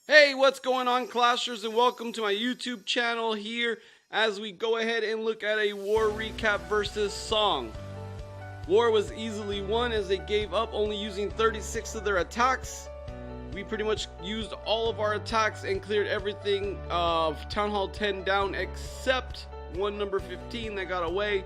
Hey, what's going on, Clashers, and welcome to my YouTube channel here as we go ahead and look at a war recap versus Song. War was easily won as they gave up only using 36 of their attacks. We pretty much used all of our attacks and cleared everything of Town Hall 10 down except one number 15 that got away,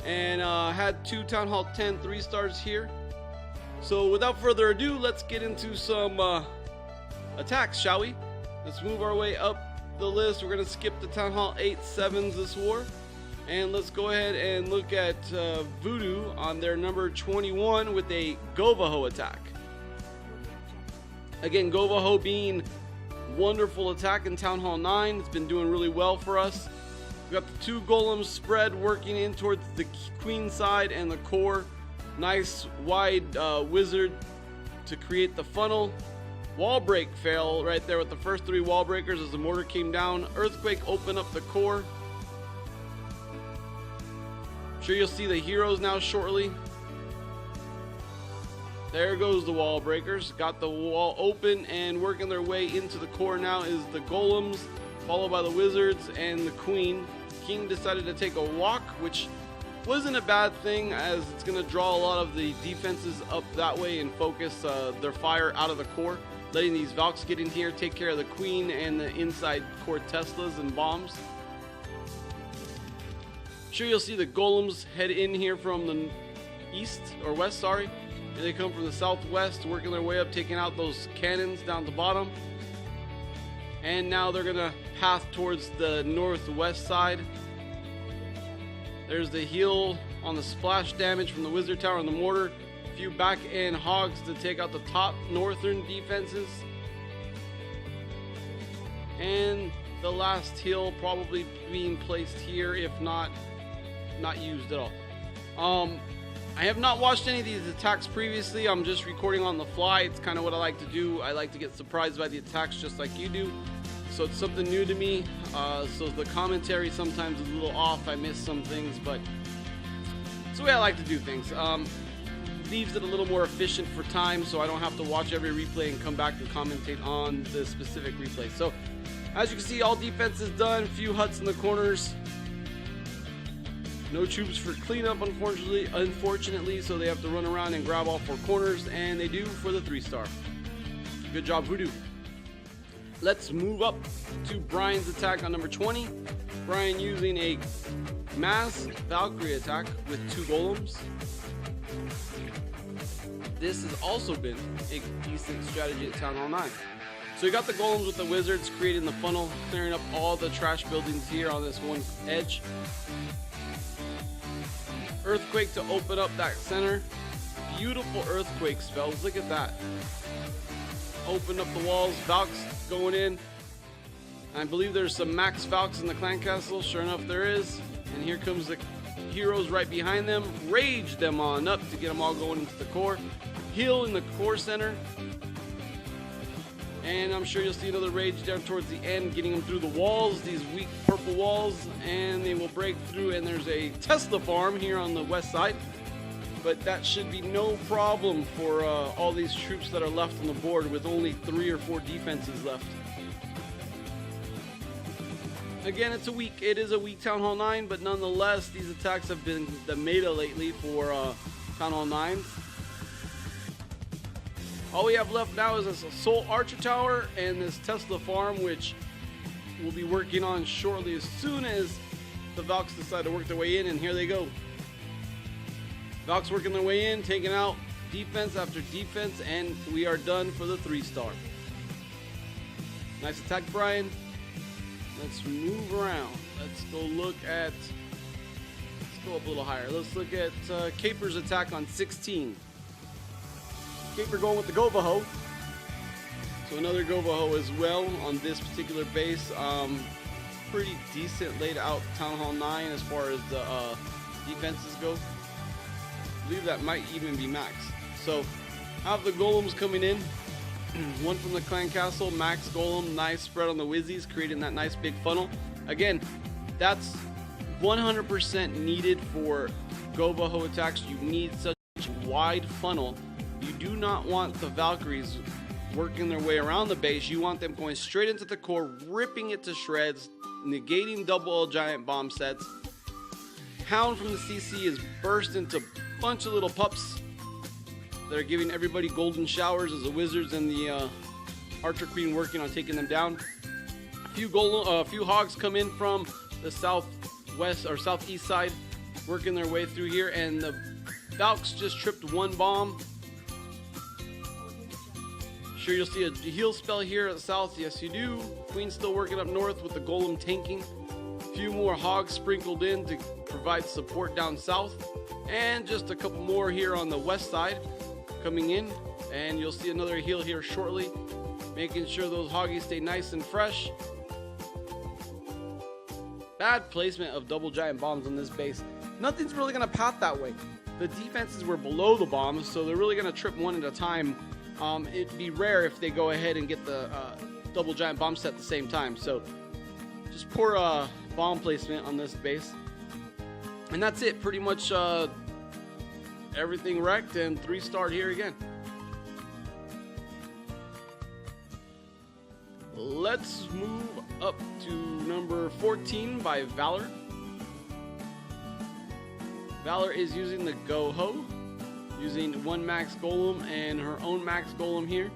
and had two Town Hall 10 3-stars here. So without further ado, let's get into some attacks, shall we? Let's move our way up the list. We're going to skip the Town Hall 8 7s this war. And let's go ahead and look at Voodoo on their number 21 with a Govaho attack. Again, Govaho being wonderful attack in Town Hall 9. It's been doing really well for us. We got the two golems spread working in towards the queen side and the core. Nice wide wizard to create the funnel. Wall break fail right there with the first three wall breakers as the mortar came down. Earthquake opened up the core. I'm sure you'll see the heroes now shortly. There goes the wall breakers. Got the wall open and working their way into the core now is the golems, followed by the wizards and the queen. King decided to take a walk, which wasn't a bad thing as it's going to draw a lot of the defenses up that way and focus their fire out of the core, letting these Valks get in here, take care of the queen and the inside core Teslas and bombs. I'm sure you'll see the golems head in here from the east or west, sorry. And they come from the southwest, working their way up, taking out those cannons down the bottom. And now they're gonna path towards the northwest side. There's the heal on the splash damage from the wizard tower and the mortar. A few back end hogs to take out the top northern defenses. And the last heal probably being placed here, if not used at all. I have not watched any of these attacks previously. I'm just recording on the fly. It's kind of what I like to do. I like to get surprised by the attacks just like you do. So it's something new to me. So the commentary sometimes is a little off. I miss some things, but it's the way I like to do things. Leaves it a little more efficient for time, so I don't have to watch every replay and come back and commentate on the specific replay. So as you can see, all defense is done. A few huts in the corners. No troops for cleanup, unfortunately, so they have to run around and grab all 4 corners, and they do for the 3-star. Good job, Voodoo. Let's move up to Brian's attack on number 20. Brian using a mass Valkyrie attack with 2 golems. This has also been a decent strategy at Town Hall 9. So you got the golems with the wizards creating the funnel, clearing up all the trash buildings here on this one edge. Earthquake to open up that center. Beautiful earthquake spells. Look at that. Open up the walls. Valks going in. I believe there's some max Valks in the clan castle. Sure enough, there is. And here comes the heroes right behind them. Rage them on up to get them all going into the core. Heal in the core center. And I'm sure you'll see another rage down towards the end, getting them through the walls, these weak purple walls, and they will break through. And there's a Tesla farm here on the west side, but that should be no problem for all these troops that are left on the board with only 3 or 4 defenses left. Again, it is a weak Town Hall 9, but nonetheless, these attacks have been the meta lately for Town Hall 9s. All we have left now is this Soul Archer Tower and this Tesla farm, which we'll be working on shortly as soon as the Valks decide to work their way in, and here they go. Valks working their way in, taking out defense after defense, and we are done for the 3-star. Nice attack, Brian. Let's move around. Let's go look at, let's go up a little higher. Let's look at Caper's attack on 16. Caper going with the Govaho. So another Govaho as well on this particular base. Pretty decent laid out Town Hall 9 as far as the defenses go. I believe that might even be max. So have the golems coming in. One from the clan castle, max golem, nice spread on the wizzies, creating that nice big funnel. Again, that's 100% needed for Govaho attacks. You need such a wide funnel. You do not want the Valkyries working their way around the base. You want them going straight into the core, ripping it to shreds, negating double giant bomb sets. Hound from the CC is burst into a bunch of little pups that are giving everybody golden showers as the wizards and the archer queen working on taking them down. A few hogs come in from the southwest or southeast side, working their way through here, and the Valks just tripped one bomb. Sure, you'll see a heal spell here at the south. Yes, you do. Queen's still working up north with the golem tanking. A few more hogs sprinkled in to provide support down south, and just a couple more here on the west side coming in, and you'll see another heal here shortly, making sure those hoggies stay nice and fresh. Bad placement of double giant bombs on this base. Nothing's really going to path that way. The defenses were below the bombs, so they're really going to trip one at a time. It'd be rare if they go ahead and get the double giant bomb set at the same time. So just poor bomb placement on this base. And that's it. Pretty much everything wrecked, and 3-starred here again. Let's move up to number 14 by Valor. Valor is using the Go-Ho, using one max golem and her own max golem here.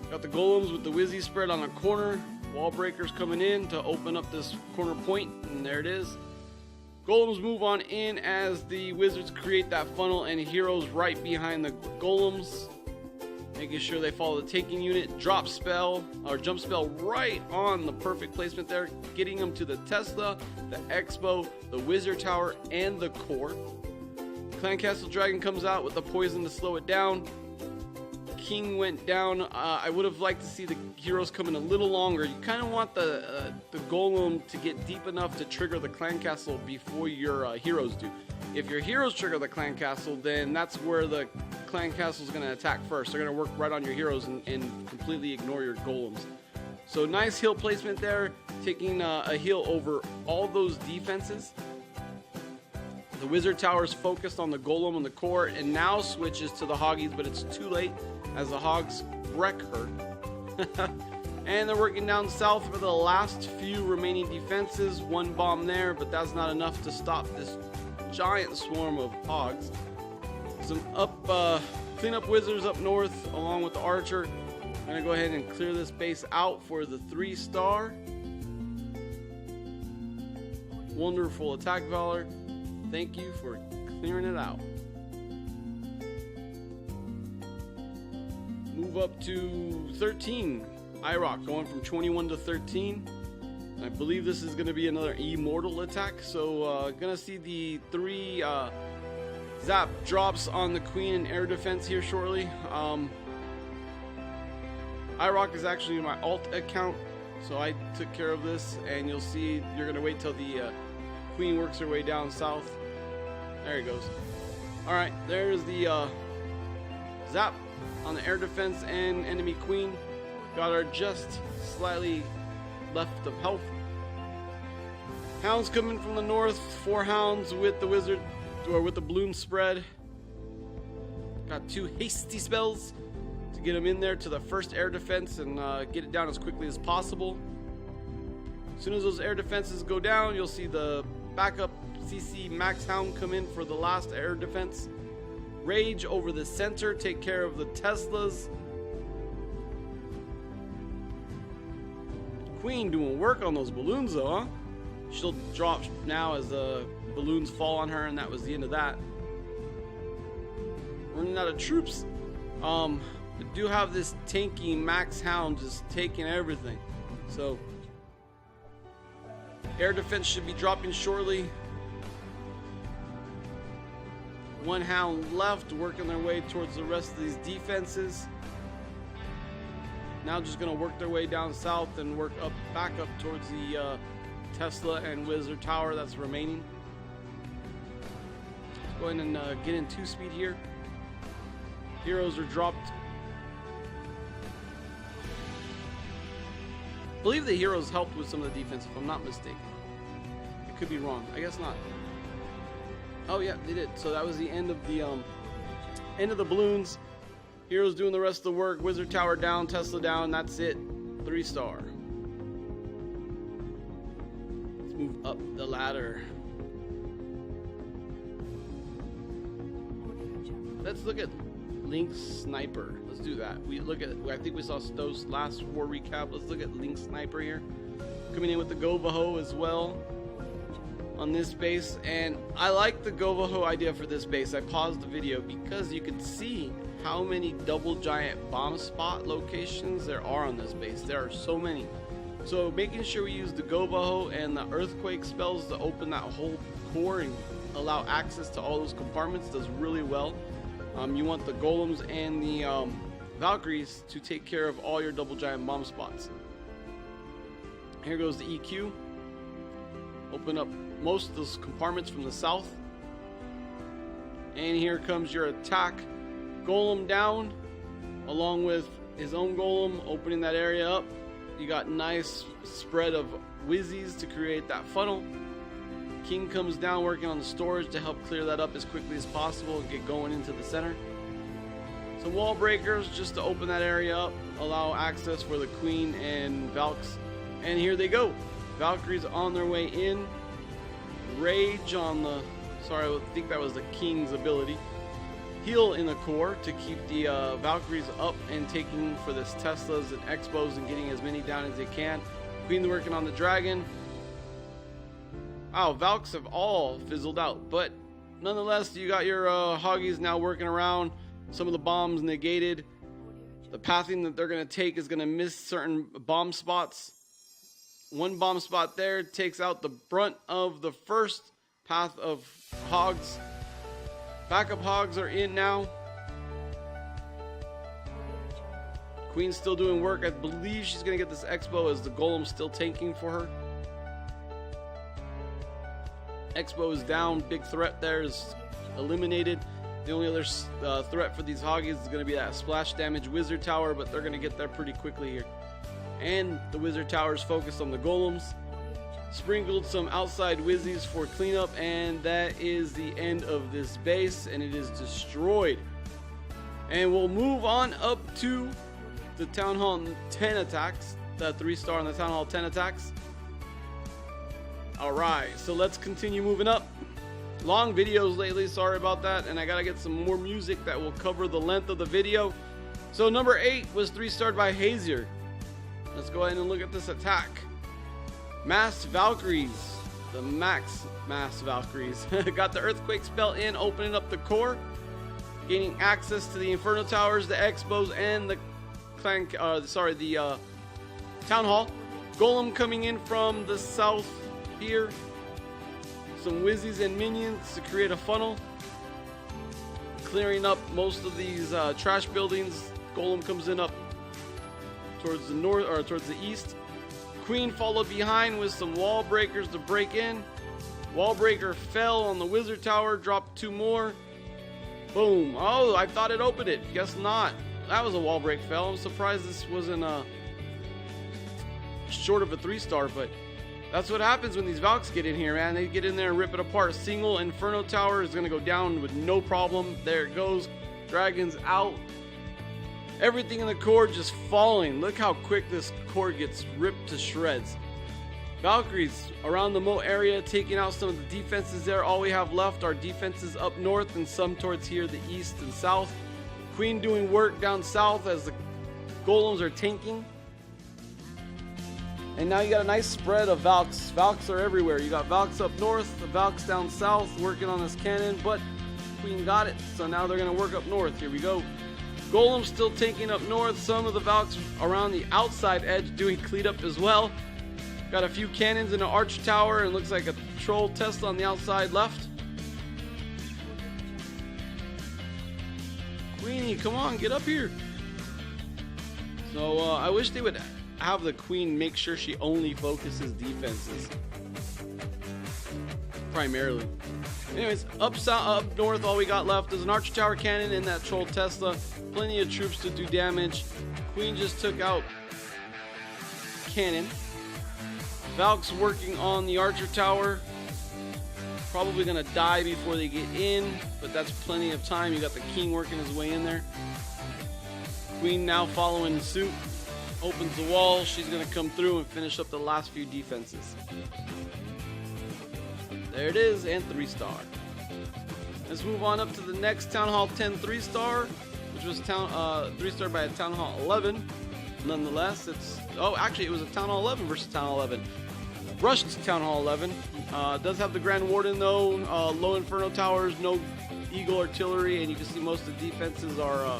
Got the golems with the Wizzy spread on a corner. Wall breakers coming in to open up this corner point, and there it is. Golems move on in as the wizards create that funnel, and heroes right behind the golems, making sure they follow the taking unit. Drop spell or jump spell right on the perfect placement there, getting them to the Tesla, the Expo, the Wizard Tower, and the core. Clan Castle Dragon comes out with the poison to slow it down. King went down. I would have liked to see the heroes come in a little longer. You kind of want the golem to get deep enough to trigger the clan castle before your heroes do. If your heroes trigger the clan castle, then that's where the clan castle is going to attack first. They're going to work right on your heroes and completely ignore your golems. So nice heal placement there, taking a heal over all those defenses. The Wizard Tower is focused on the golem and the core, and now switches to the hoggies, but it's too late as the hogs wreck her. And they're working down south for the last few remaining defenses. One bomb there, but that's not enough to stop this giant swarm of hogs. Some cleanup wizards up north along with the archer. I'm gonna go ahead and clear this base out for the 3-star. Wonderful attack, Valor. Thank you for clearing it out. Move up to 13. IROC going from 21 to 13. I believe this is going to be another immortal attack. So gonna see the 3 zap drops on the queen and air defense here shortly. IROC is actually my alt account, so I took care of this, and you'll see you're going to wait till the queen works her way down south. There he goes. Alright, there's the zap on the air defense and enemy queen. Got her just slightly left of health. Hounds coming from the north. 4 hounds with the wizard, or with the balloon spread. Got 2 hasty spells to get them in there to the first air defense and get it down as quickly as possible. As soon as those air defenses go down, you'll see the backup CC Max Hound come in for the last air defense. Rage over the center, take care of the Teslas. Queen doing work on those balloons though, huh? She'll drop now as the balloons fall on her, and that was the end of that. Running out of troops. I do have this tanky Max Hound just taking everything. So air defense should be dropping shortly. 1 hound left, working their way towards the rest of these defenses. Now just gonna work their way down south and work back up towards the Tesla and Wizard Tower that's remaining. Let's go ahead and get in 2-speed here. Heroes are dropped. I believe the heroes helped with some of the defense, if I'm not mistaken. I could be wrong. I guess not. Oh yeah, they did. So that was the end of the balloons. Heroes doing the rest of the work. Wizard Tower down, Tesla down. That's it. 3-star. Let's move up the ladder. Let's look at Link Sniper. Let's do that. I think we saw those last war recap. Let's look at Link Sniper here. Coming in with the Govaho as well on this base. And I like the Govaho idea for this base. I paused the video because you could see how many double giant bomb spot locations there are on this base. There are so many. So making sure we use the Govaho and the earthquake spells to open that whole core and allow access to all those compartments does really well. You want the golems and the Valkyries to take care of all your double giant bomb spots. Here goes the EQ. Open up most of those compartments from the south. And here comes your attack. Golem down, along with his own golem, opening that area up. You got nice spread of whizzies to create that funnel. King comes down, working on the storage to help clear that up as quickly as possible and get going into the center. Some wall breakers just to open that area up, allow access for the Queen and Valks. And here they go. Valkyries on their way in. Rage on the, sorry, I think that was the King's ability. Heal in the core to keep the Valkyries up and taking for this Teslas and Expos and getting as many down as they can. Queen working on the dragon. Wow, Valks have all fizzled out, but nonetheless, you got your Hoggies now working around. Some of the bombs negated. The pathing that they're going to take is going to miss certain bomb spots. One bomb spot there takes out the brunt of the first path of Hogs. Backup Hogs are in now. Queen's still doing work. I believe she's going to get this Expo as the Golem's still tanking for her. Expo is down. Big threat there is eliminated. The only other threat for these Hoggies is going to be that splash damage Wizard Tower, but they're going to get there pretty quickly here. And the Wizard Tower is focused on the Golems. Sprinkled some outside Wizzies for cleanup, and that is the end of this base, and it is destroyed. And we'll move on up to the Town Hall 10 attacks, the 3-star on the Town Hall 10 attacks. Alright, so let's continue moving up. Long videos lately, sorry about that, and I gotta get some more music that will cover the length of the video. So number 8 was 3-starred by Hazier. Let's go ahead and look at this attack. Mass Valkyries, the max Valkyries. Got the earthquake spell in, opening up the core, gaining access to the Inferno Towers, the Expos, and the Town Hall. Golem coming in from the south here. Some Wizzies and minions to create a funnel, clearing up most of these trash buildings. Golem comes in up towards the north or towards the east. Queen followed behind with some wall breakers to break in. Wall breaker fell on the Wizard Tower, dropped 2 more. Boom. Oh, I thought it opened it. Guess not. That was a wall break fell. I'm surprised this wasn't short of a 3-star, but that's what happens when these Valks get in here, man. They get in there and rip it apart. Single Inferno Tower is going to go down with no problem. There it goes. Dragons out. Everything in the core just falling. Look how quick this core gets ripped to shreds. Valkyries around the moat area, taking out some of the defenses there. All we have left are defenses up north and some towards here, the east and south. Queen doing work down south as the Golems are tanking. And now you got a nice spread of Valks. Valks are everywhere. You got Valks up north, the Valks down south working on this cannon, but Queen got it. So now they're going to work up north. Here we go. Golem still tanking up north. Some of the Valks around the outside edge doing cleat up as well. Got a few cannons in an arch tower, and looks like a troll Tesla on the outside left. Queenie, come on, get up here. So I wish they would have the Queen make sure she only focuses defenses primarily. Anyways, up north, all we got left is an arch tower cannon and that troll Tesla. Plenty of troops to do damage. Queen just took out cannon. Valk's working on the archer tower. Probably gonna die before they get in, but that's plenty of time. You got the King working his way in there. Queen now following suit. Opens the wall. She's going to come through and finish up the last few defenses. There it is, and 3-star. Let's move on up to the next Town Hall 10 3-star, which was 3-star by a Town Hall 11. Nonetheless, actually it was a Town Hall 11 versus Town Hall 11. Rushed to Town Hall 11. Does have the Grand Warden though, low Inferno Towers, no Eagle Artillery, and you can see most of the defenses are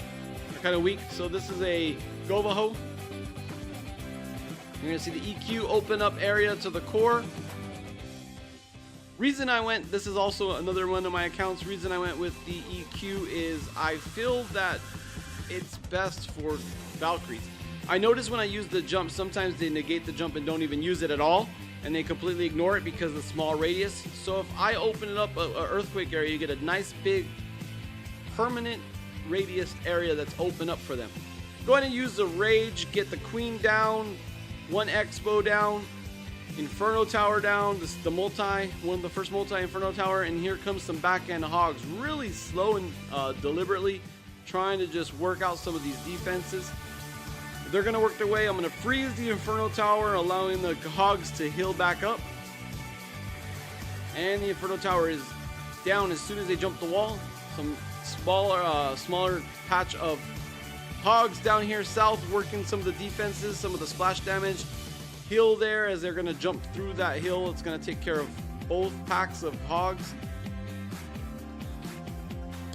kind of weak. So this is a Govaho. You're going to see the EQ open up area to the core. Reason I went, this is also another one of my accounts, reason I went with the EQ is I feel that it's best for Valkyries. I notice when I use the jump, sometimes they negate the jump and don't even use it at all, and they completely ignore it because of the small radius. So if I open it up a earthquake area, you get a nice big permanent radius area that's open up for them. Go ahead and use the Rage, get the Queen down, 1 Expo down, Inferno Tower down, this is one of the first multi-Inferno Tower, and here comes some back-end hogs, really slow and deliberately trying to just work out some of these defenses. They're going to work their way. I'm going to freeze the Inferno Tower, allowing the hogs to heal back up. And the Inferno Tower is down as soon as they jump the wall. Some smaller patch of hogs down here south working some of the defenses, some of the splash damage. Hill there as they're going to jump through that hill. It's going to take care of both packs of hogs.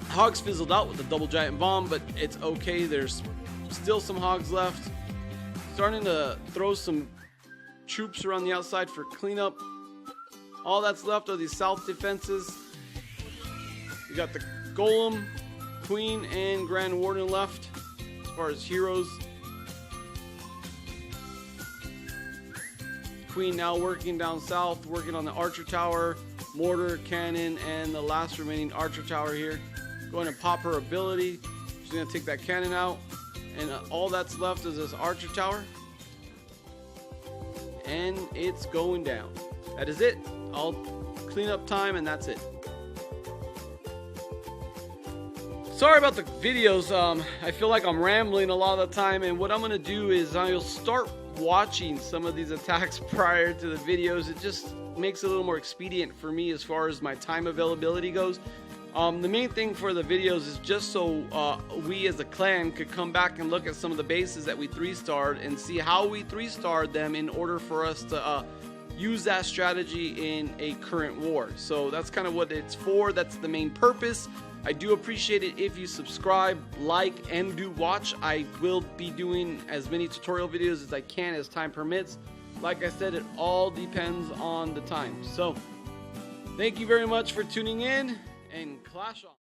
Hogs fizzled out with the double giant bomb, but it's okay. There's still some hogs left. Starting to throw some troops around the outside for cleanup. All that's left are these south defenses. You got the Golem, Queen, and Grand Warden left as far as heroes. Queen now working down south, working on the Archer Tower, Mortar, Cannon, and the last remaining Archer Tower here. Going to pop her ability. She's going to take that cannon out. And all that's left is this Archer Tower. And it's going down. That is it. All cleanup time, and that's it. Sorry about the videos. I feel like I'm rambling a lot of the time, and what I'm going to do is I'll start watching some of these attacks prior to the videos. It just makes it a little more expedient for me as far as my time availability goes. The main thing for the videos is just so we as a clan could come back and look at some of the bases that we 3-starred and see how we 3-starred them in order for us to use that strategy in a current war. So that's kind of what it's for. That's the main purpose. I do appreciate it if you subscribe, like, and do watch. I will be doing as many tutorial videos as I can as time permits. Like I said, it all depends on the time. So thank you very much for tuning in, and clash on.